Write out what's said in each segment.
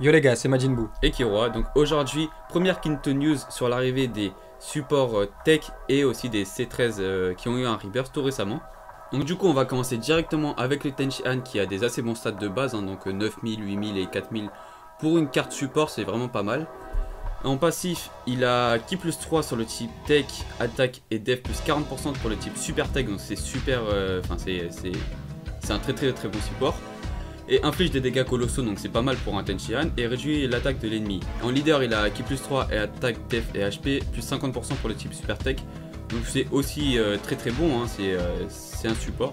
Yo les gars, c'est Majin Buu. Et Kiroa. Donc aujourd'hui, première Kinto News sur l'arrivée des supports tech et aussi des C13 qui ont eu un rebirth tout récemment. Donc du coup on va commencer directement avec le Tenshinhan qui a des assez bons stats de base, hein, donc 9000, 8000 et 4000 pour une carte support, c'est vraiment pas mal. En passif, il a Ki plus 3 sur le type Tech, Attaque et Def plus 40% pour le type Super Tech, donc c'est super, c'est un très bon support. Et inflige des dégâts colossaux, donc c'est pas mal pour un Tenshinhan, et réduit l'attaque de l'ennemi. En leader, il a Ki plus 3 et Attaque, Def et HP, plus 50% pour le type Super Tech. Donc c'est aussi très bon, hein, c'est un support.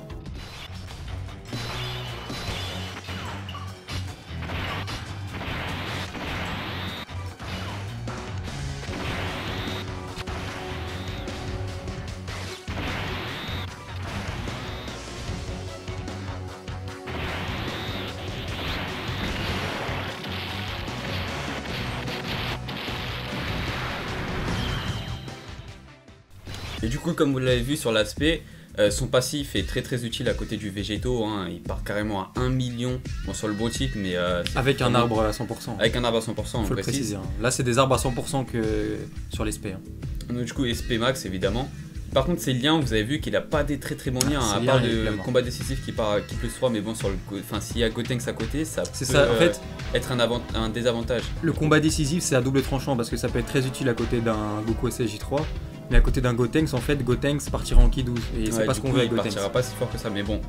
Et du coup, comme vous l'avez vu sur l'aspect, son passif est très utile à côté du végétaux, hein. Il part carrément à 1 million, bon sur le beau type, mais avec un arbre à 100%. Avec un arbre à 100%, on faut le préciser, hein. Là c'est des arbres à 100% que sur l'SP, hein. Donc du coup SP max évidemment. Par contre ses liens, vous avez vu qu'il a pas des très bons liens, à liens, part le combat décisif qui part Ki plus 3, mais bon sur le, enfin s'il y a Gotenks à côté, ça peut en fait, être un désavantage. Le combat décisif c'est à double tranchant parce que ça peut être très utile à côté d'un Goku SSJ3. Mais à côté d'un Gotenks, en fait, Gotenks partira en Ki 12 et c'est pas ce qu'on veut avec Gotenks. Il partira pas si fort que ça, mais bon.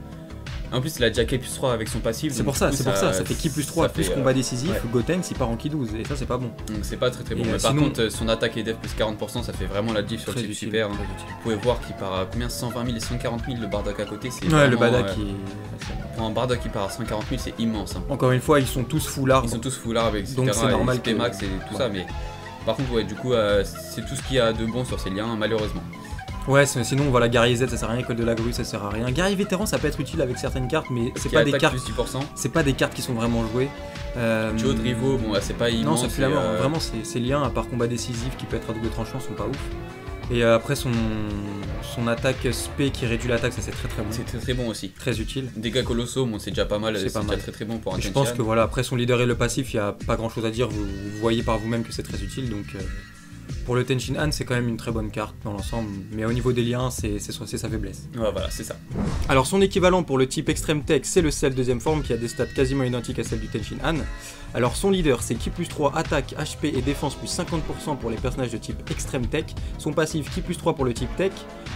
En plus, il a déjà Ki plus 3 avec son passif. C'est pour ça, ça fait Ki plus 3 plus combat décisif, ouais. Gotenks il part en Ki 12 et ça c'est pas bon. Donc c'est pas très bon. Mais par contre, son attaque et def plus 40%, ça fait vraiment la diff sur le type super. Hein. Vous pouvez voir qu'il part à combien, 120 000 et 140 000 le Bardock à côté. C'est ouais, le Bardock pour un Bardock qui part à 140 000, c'est immense. Hein. Encore une fois, ils sont tous full arbre. Ils sont tous full arbre, etc. Donc c'est normal que max et tout ça, mais par contre, ouais, du coup, c'est tout ce qu'il y a de bon sur ces liens, malheureusement. Ouais, sinon voilà, Guerrier Z ça sert à rien, École de la Grue ça sert à rien. Guerrier Vétéran ça peut être utile avec certaines cartes, mais c'est pas des cartes. C'est pas des cartes qui sont vraiment jouées. Duo de rivaux, bon, c'est pas immense. Non, ça pue la mort. Vraiment, ces liens, à part combat décisif qui peut être à double tranchant, sont pas ouf. Et après son attaque SP qui réduit l'attaque, ça c'est très bon. C'est très bon aussi. Très utile. Dégâts colossaux, bon c'est déjà pas mal, c'est déjà très bon pour un Tenshinhan. Je pense que voilà, après son leader et le passif, il y a pas grand chose à dire, vous voyez par vous-même que c'est très utile, donc pour le Tenshinhan c'est quand même une très bonne carte dans l'ensemble, mais au niveau des liens c'est sa faiblesse. Ouais, voilà, c'est ça. Alors son équivalent pour le type Extreme Tech c'est le Cell deuxième forme qui a des stats quasiment identiques à celles du Tenshinhan. Alors son leader c'est Ki plus 3 attaque, HP et défense plus 50% pour les personnages de type Extreme Tech. Son passif Ki plus 3 pour le type Tech,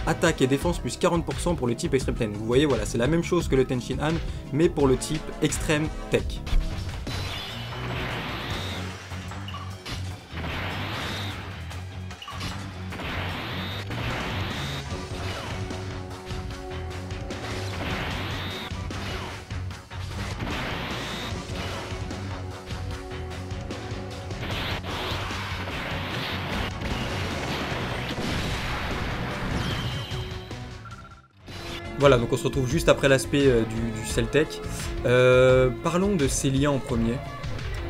attaque et défense plus 40% pour le type Extreme Tech. Vous voyez voilà, c'est la même chose que le Tenshinhan mais pour le type Extreme Tech. Voilà, donc on se retrouve juste après l'aspect du Cell-Tech. Parlons de ses liens en premier.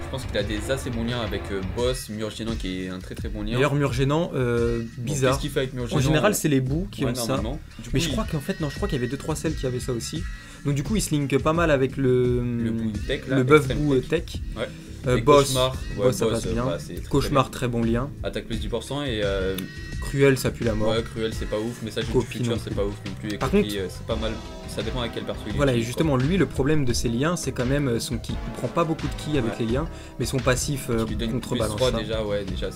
Je pense qu'il a des assez bons liens avec Boss, Mur Gênant qui est un très bon lien. D'ailleurs Mur Gênant, bizarre. Qu'est-ce qu'il fait avec Mur Gênant ? En général c'est les bouts qui ont ça. Du coup, mais je crois qu'en fait, non, je crois qu'il y avait 2-3 cells qui avaient ça aussi. Donc du coup il se link pas mal avec le tech, là, le buff bout tech. Ouais. Boss, Boss ça passe bien. Cauchemar très bon lien. Attaque plus 10% et Cruel ça pue la mort. Ouais, Cruel c'est pas ouf, message du futur c'est pas ouf non plus. Et par Copy, contre, c'est pas mal, ça dépend à quel perso il est. Voilà, et justement lui le problème de ses liens c'est quand même son ki. Il prend pas beaucoup de ki avec les liens, mais son passif contrebalance ça. Déjà,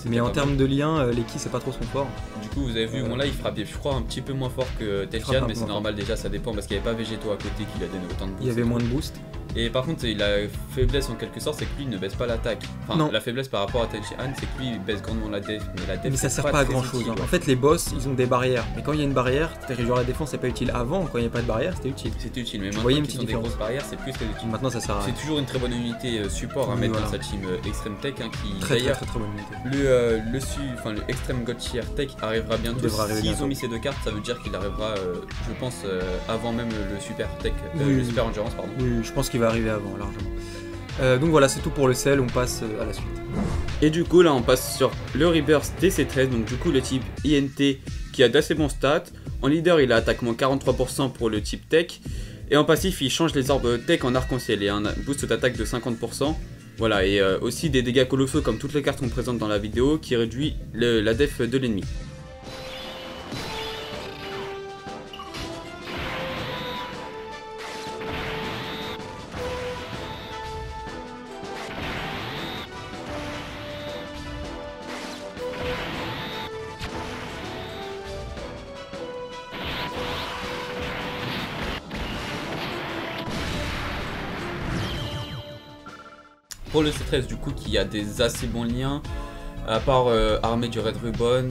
mais en termes de liens, les ki c'est pas trop son fort. Du coup vous avez vu, bon là il frappe je crois un petit peu moins fort que Tenshinhan, mais c'est normal déjà, ça dépend parce qu'il n'y avait pas Végétaux à côté qui lui a donné autant de boost. Il y avait moins de boost. Et par contre, la faiblesse en quelque sorte, c'est que lui il ne baisse pas l'attaque. Enfin, non. La faiblesse par rapport à Tenshinhan, c'est que lui il baisse grandement la def. Mais ça sert pas à grand chose. Hein. En fait, les boss ils ont des barrières. Mais quand il y a une barrière, réduire la défense c'est pas utile. Avant, quand il n'y a pas de barrière, c'était utile. C'était utile, mais maintenant qu'ils ont des grosses barrières, c'est plus très utile. Maintenant ça sert à rien. C'est toujours une très bonne unité support à mettre dans sa team Extreme Tech. Hein, qui très bonne unité. Le Extreme God Shear Tech arrivera bientôt. S'ils ont mis ces deux cartes, ça veut dire qu'il arrivera, je pense, avant même le Super Tech, le Super Endurance, pardon. Oui, je pense qu'il va arriver avant, largement. Donc voilà, c'est tout pour le Cell, on passe à la suite. Et du coup là on passe sur le Rebirth DC13, donc du coup le type INT qui a d'assez bons stats. En leader il a attaquement 43% pour le type Tech. Et en passif il change les orbes Tech en arc-en-ciel et un boost d'attaque de 50%. Voilà, et aussi des dégâts colossaux comme toutes les cartes qu'on présente dans la vidéo qui réduit la def de l'ennemi. Pour le C13 du coup qui a des assez bons liens, à part Armée du Red Ribbon,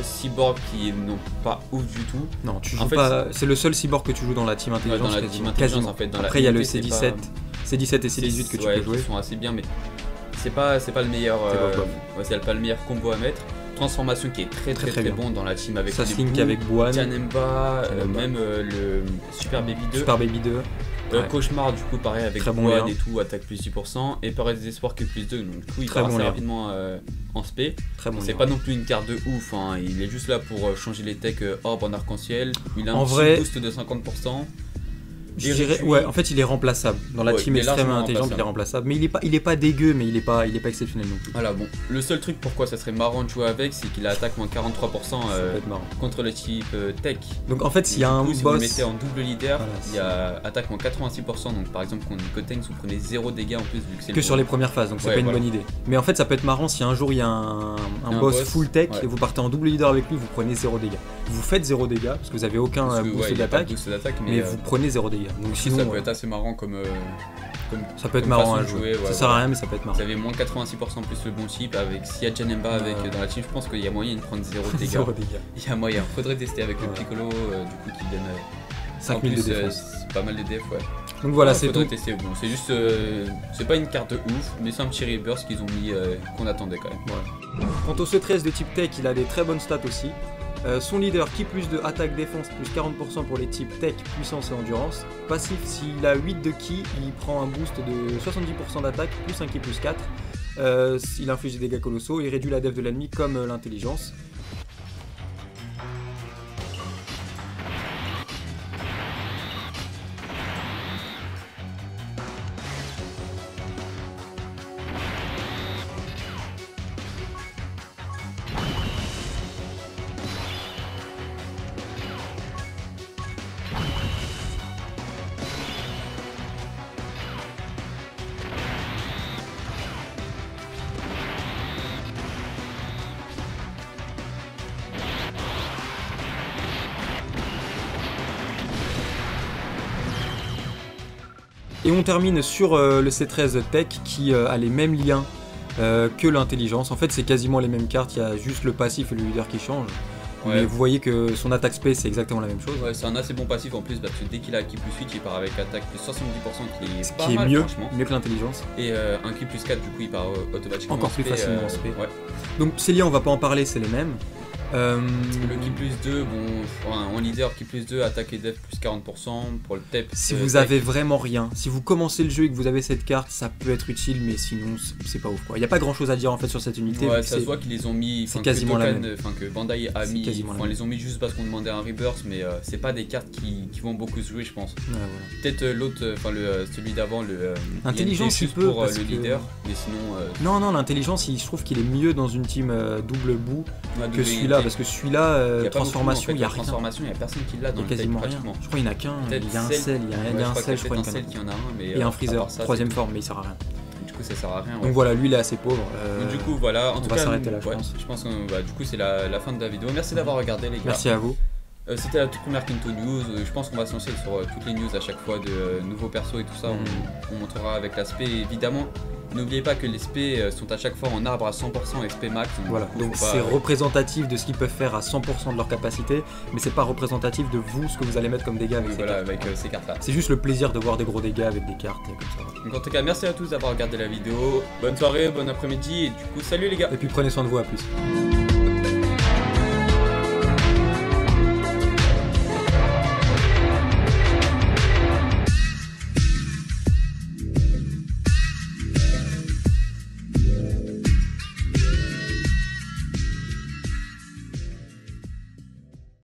Cyborg qui n'ont pas ouf du tout. Non, tu joues pas. C'est le seul cyborg que tu joues dans la team intelligence. Dans la team intelligence en fait. Après il y a le C17, C17 et C18 que tu peux jouer. Qui sont assez bien, mais c'est pas le meilleur. C'est pas le meilleur combo à mettre. Transformation qui est très bon dans la team avec Sasslink avec Buan, Janemba, même le Super Baby 2. Super Baby 2. Cauchemar du coup pareil avec Buan et tout, attaque plus 10% et Parade des Espoirs qui est plus 2, donc du coup il va assez rapidement en spé. C'est pas non plus une carte de ouf, hein. Il est juste là pour changer les techs orbe en arc-en-ciel. Il a un petit boost de 50%. Je dirais, ouais, en fait il est remplaçable. Dans la team extrêmement intelligente, il est remplaçable. Mais il est pas dégueu, mais il est pas exceptionnel non plus. Voilà, bon. Le seul truc pourquoi ça serait marrant de jouer avec, c'est qu'il a attaque moins 43% contre le type tech. Donc en fait, s'il y a un boss. Si vous le mettez en double leader, il y a attaque moins 86%. Donc par exemple, contre Nicotaines, vous prenez 0 dégâts en plus vu que c'est que sur les premières phases, donc c'est pas une bonne idée. Mais en fait, ça peut être marrant si un jour il y a un boss full tech et vous partez en double leader avec lui, vous prenez 0 dégâts. Vous faites 0 dégâts parce que vous avez aucun boost d'attaque, mais vous prenez 0 dégâts. Donc sinon. Assez marrant comme ça peut être marrant à jouer. Ça sert à rien, mais ça peut être marrant. Vous avez moins 86% plus le bon chip avec s'il y a Janemba avec dans la team, je pense qu'il y a moyen de prendre 0 dégâts. Il y a moyen. Faudrait tester avec le Piccolo du coup qui donne 5000 de défense. Pas mal de def, ouais. Donc voilà, c'est tout. Tester. Bon, c'est juste c'est pas une carte de ouf, mais c'est un petit rebirth qu'ils ont mis qu'on attendait quand même. Ouais. Quant au C13 de type tech, il a des très bonnes stats aussi. Son leader qui plus de attaque défense plus 40% pour les types tech, puissance et endurance. Passif, s'il a 8 de ki, il prend un boost de 70% d'attaque plus un ki plus 4. Il inflige des dégâts colossaux, il réduit la def de l'ennemi comme l'intelligence. Et on termine sur le C13 Tech qui a les mêmes liens que l'intelligence. En fait, c'est quasiment les mêmes cartes, il y a juste le passif et le leader qui changent. Ouais. Mais vous voyez que son attaque space c'est exactement la même chose. Ouais, c'est un assez bon passif en plus parce que dès qu'il a un ki plus 8, il part avec attaque plus 70% qui est mal, mieux que l'intelligence. Et un ki plus 4, du coup il part automatiquement encore plus facilement en spé. Ouais. Donc ces liens on va pas en parler, c'est les mêmes. Le ki plus 2, bon, en leader, ki plus 2, attaque et def plus 40% pour le TEP. Si vous avez vraiment rien, si vous commencez le jeu et que vous avez cette carte, ça peut être utile, mais sinon c'est pas ouf quoi. Il n'y a pas grand chose à dire en fait sur cette unité. Ouais, ça se voit qu'ils les ont mis, c'est quasiment la même. Que Bandai a mis, ils les ont mis juste parce qu'on demandait un rebirth, mais c'est pas des cartes qui vont beaucoup se jouer, je pense. Ouais, voilà. Peut-être l'autre, enfin celui d'avant, le intelligence, il peut pour le leader, mais sinon. Non, l'intelligence, je trouve qu'il est mieux dans une team double bout que celui-là. Parce que celui-là, transformation, il n'y a rien. Transformation, il n'y a personne qui l'a dans le deck pratiquement. Je crois qu'il n'y en a qu'un. Il y a un sel, il y a un sel, je crois qu'il y en a un. Et un freezer, troisième forme, mais il sert à rien. Du coup, ça sert à rien. Donc voilà, lui il est assez pauvre. Donc du coup, voilà. En tout cas, on va s'arrêter là, je pense. Je pense que du coup, c'est la fin de la vidéo. Merci d'avoir regardé, les gars. Merci à vous. C'était la toute première Kinto News. Je pense qu'on va se lancer sur toutes les news à chaque fois de nouveaux persos et tout ça. On montrera avec l'aspect. Évidemment, n'oubliez pas que les SP sont à chaque fois en arbre à 100% SP max. Voilà, donc c'est représentatif de ce qu'ils peuvent faire à 100% de leur capacité, mais c'est pas représentatif de vous, ce que vous allez mettre comme dégâts avec ces cartes là. C'est juste le plaisir de voir des gros dégâts avec des cartes comme ça. Donc en tout cas, merci à tous d'avoir regardé la vidéo. Bonne soirée, bon après-midi et du coup, salut les gars. Et puis prenez soin de vous, à plus.